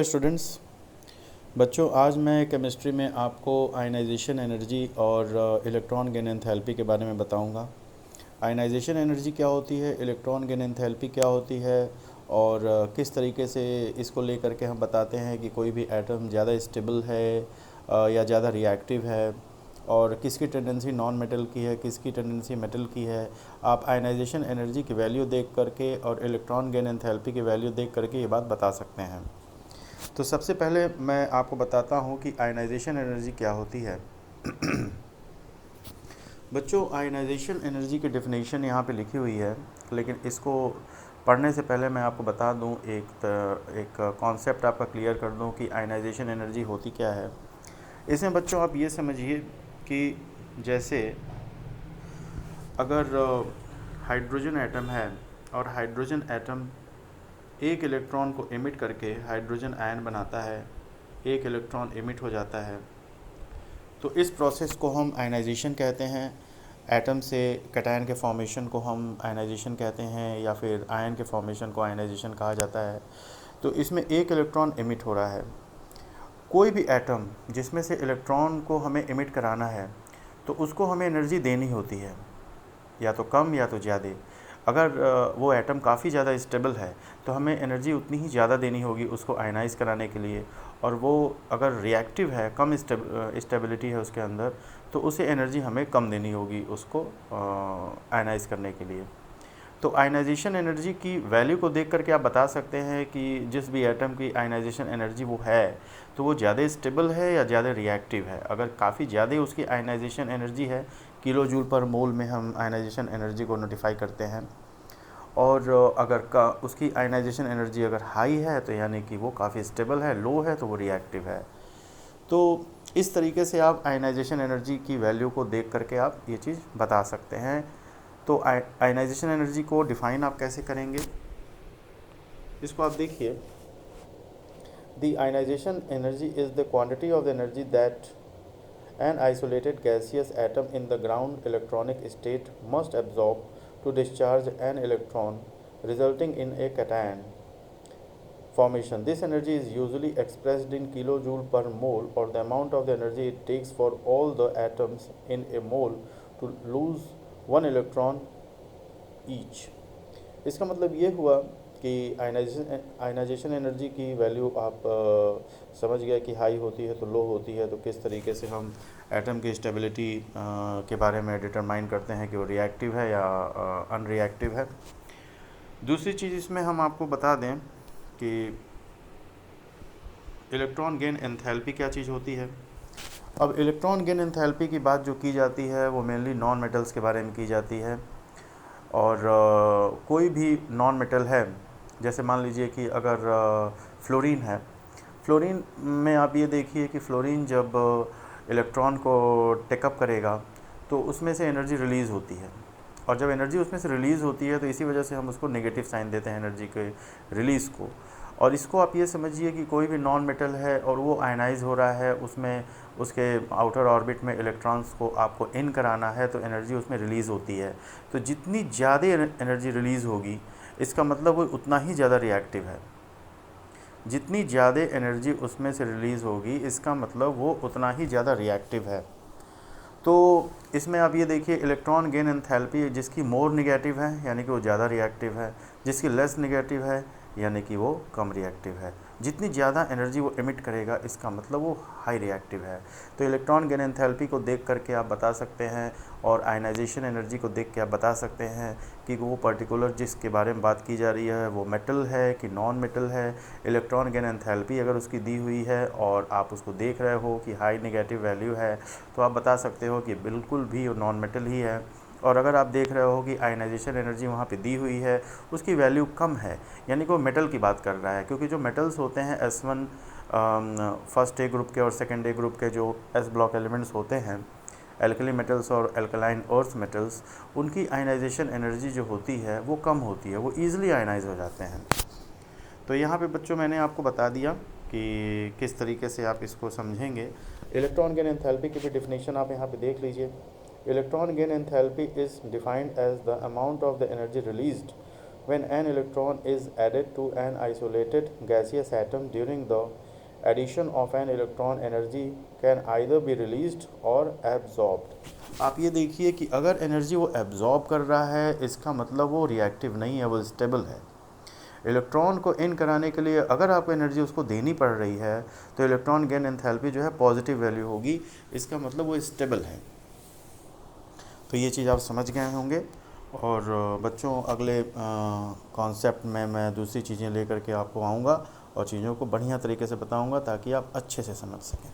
Students, बच्चों आज मैं केमिस्ट्री में आपको आयनाइजेशन एनर्जी और इलेक्ट्रॉन गेन एंथैल्पी के बारे में बताऊंगा। आयनाइजेशन एनर्जी क्या होती है, इलेक्ट्रॉन गेन एंथैल्पी क्या होती है और किस तरीके से इसको लेकर के हम बताते हैं कि कोई भी एटम ज़्यादा स्टेबल है या ज़्यादा रिएक्टिव है, और किसकी टेंडेंसी नॉन मेटल की है, किसकी टेंडेंसी मेटल की है। आप आयनाइजेशन एनर्जी की वैल्यू देख करके और इलेक्ट्रॉन गेन एंथैल्पी की वैल्यू देख करके ये बात बता सकते हैं। तो सबसे पहले मैं आपको बताता हूँ कि आयनाइजेशन एनर्जी क्या होती है। बच्चों, आयनाइजेशन एनर्जी की डेफिनेशन यहाँ पे लिखी हुई है, लेकिन इसको पढ़ने से पहले मैं आपको बता दूँ, एक कॉन्सेप्ट आपका क्लियर कर दूँ कि आयनाइजेशन एनर्जी होती क्या है। इसमें बच्चों आप ये समझिए कि जैसे अगर हाइड्रोजन एटम है और हाइड्रोजन एटम एक इलेक्ट्रॉन को एमिट करके हाइड्रोजन आयन बनाता है, एक इलेक्ट्रॉन एमिट हो जाता है, तो इस प्रोसेस को हम आयनाइजेशन कहते हैं। एटम से कैटायन के फॉर्मेशन को हम आयनाइजेशन कहते हैं, या फिर आयन के फॉर्मेशन को आयनाइजेशन कहा जाता है। तो इसमें एक इलेक्ट्रॉन एमिट हो रहा है। कोई भी एटम जिसमें से इलेक्ट्रॉन को हमें एमिट कराना है तो उसको हमें एनर्जी देनी होती है, या तो कम या तो ज़्यादा। अगर वो एटम काफ़ी ज़्यादा स्टेबल है तो हमें एनर्जी उतनी ही ज़्यादा देनी होगी उसको आयनाइज़ कराने के लिए, और वो अगर रिएक्टिव है, कम स्टेबिलिटी है उसके अंदर, तो उसे एनर्जी हमें कम देनी होगी उसको आयनाइज़ करने के लिए। तो आयनाइजेशन एनर्जी की वैल्यू को देख करके आप बता सकते हैं कि जिस भी एटम की आयनाइजेशन एनर्जी वो है तो वो ज़्यादा स्टेबल है या ज़्यादा रिएक्टिव है। अगर काफ़ी ज़्यादा उसकी आयनाइजेशन एनर्जी है, किलो जूल पर मोल में हम आयनाइजेशन एनर्जी को नोटिफाई करते हैं, और अगर उसकी आयनाइजेशन एनर्जी अगर हाई है तो यानी कि वो काफ़ी स्टेबल है, लो है तो वो रिएक्टिव है। तो इस तरीके से आप आयनाइजेशन एनर्जी की वैल्यू को देख करके आप ये चीज़ बता सकते हैं। तो आयनाइजेशन एनर्जी को डिफ़ाइन आप कैसे करेंगे, इसको आप देखिए। The ionisation energy is the quantity of the energy that an isolated gaseous atom in the ground electronic state must absorb to discharge an electron resulting in a cation formation. This energy is usually expressed in kilojoule per mole, or the amount of the energy it takes for all the atoms in a mole to lose one electron each. इसका मतलब ये हुआ कि ionization energy की value आप समझ गए कि हाई होती है तो लो होती है, तो किस तरीके से हम एटम की स्टेबिलिटी के बारे में डिटरमाइन करते हैं कि वो रिएक्टिव है या अनरिएक्टिव है। दूसरी चीज़ इसमें हम आपको बता दें कि इलेक्ट्रॉन गेन एंथैल्पी क्या चीज़ होती है। अब इलेक्ट्रॉन गेन एंथैल्पी की बात जो की जाती है वो मेनली नॉन मेटल्स के बारे में की जाती है, और कोई भी नॉन मेटल है, जैसे मान लीजिए कि अगर फ्लोरीन है, फ्लोरीन में आप ये देखिए कि फ्लोरीन जब इलेक्ट्रॉन को टेकअप करेगा तो उसमें से एनर्जी रिलीज़ होती है, और जब एनर्जी उसमें से रिलीज़ होती है तो इसी वजह से हम उसको नेगेटिव साइन देते हैं एनर्जी के रिलीज़ को। और इसको आप ये समझिए कि कोई भी नॉन मेटल है और वो आयनाइज हो रहा है, उसमें उसके आउटर ऑर्बिट में इलेक्ट्रॉन्स को आपको इन कराना है, तो एनर्जी उसमें रिलीज़ होती है। तो जितनी ज़्यादा एनर्जी रिलीज़ होगी इसका मतलब वो उतना ही ज़्यादा रिएक्टिव है। जितनी ज़्यादा एनर्जी उसमें से रिलीज़ होगी इसका मतलब वो उतना ही ज़्यादा रिएक्टिव है। तो इसमें आप ये देखिए, इलेक्ट्रॉन गेन एंथैल्पी जिसकी मोर निगेटिव है यानी कि वो ज़्यादा रिएक्टिव है, जिसकी लेस निगेटिव है यानी कि वो कम रिएक्टिव है। जितनी ज़्यादा एनर्जी वो एमिट करेगा इसका मतलब वो हाई रिएक्टिव है। तो इलेक्ट्रॉन गेन एंथैल्पी को देख करके आप बता सकते हैं, और आयनाइजेशन एनर्जी को देख के आप बता सकते हैं कि वो पर्टिकुलर जिसके बारे में बात की जा रही है वो मेटल है कि नॉन मेटल है। इलेक्ट्रॉन गेन एंथैल्पी अगर उसकी दी हुई है और आप उसको देख रहे हो कि हाई नेगेटिव वैल्यू है, तो आप बता सकते हो कि बिल्कुल भी वो नॉन मेटल ही है। और अगर आप देख रहे हो कि आयनाइजेशन एनर्जी वहाँ पे दी हुई है, उसकी वैल्यू कम है, यानी कि वो मेटल की बात कर रहा है, क्योंकि जो मेटल्स होते हैं S1 फर्स्ट ए ग्रुप के और सेकेंड ए ग्रुप के जो एस ब्लॉक एलिमेंट्स होते हैं, एल्कली मेटल्स और एल्कलाइन अर्थ मेटल्स, उनकी आयनाइजेशन एनर्जी जो होती है वो कम होती है, वो ईज़िली आयनाइज हो जाते हैं। तो यहाँ पे बच्चों मैंने आपको बता दिया कि किस तरीके से आप इसको समझेंगे। इलेक्ट्रॉन गेन एंथैल्पी की भी डेफिनेशन आप यहाँ पे देख लीजिए। Electron gain enthalpy is defined as the amount of the energy released when an electron is added to an isolated gaseous atom during the addition of an electron, energy can either be released or absorbed। आप ये देखिए कि अगर energy वो absorb कर रहा है, इसका मतलब वो रिएक्टिव नहीं है, वो स्टेबल है। इलेक्ट्रॉन को इन कराने के लिए अगर आपको एनर्जी उसको देनी पड़ रही है तो इलेक्ट्रॉन गेन एंथैल्पी जो है पॉजिटिव वैल्यू होगी, इसका मतलब वो स्टेबल है। तो ये चीज़ आप समझ गए होंगे। और बच्चों अगले कॉन्सेप्ट में मैं दूसरी चीज़ें लेकर के आपको आऊँगा और चीज़ों को बढ़िया तरीके से बताऊँगा ताकि आप अच्छे से समझ सकें।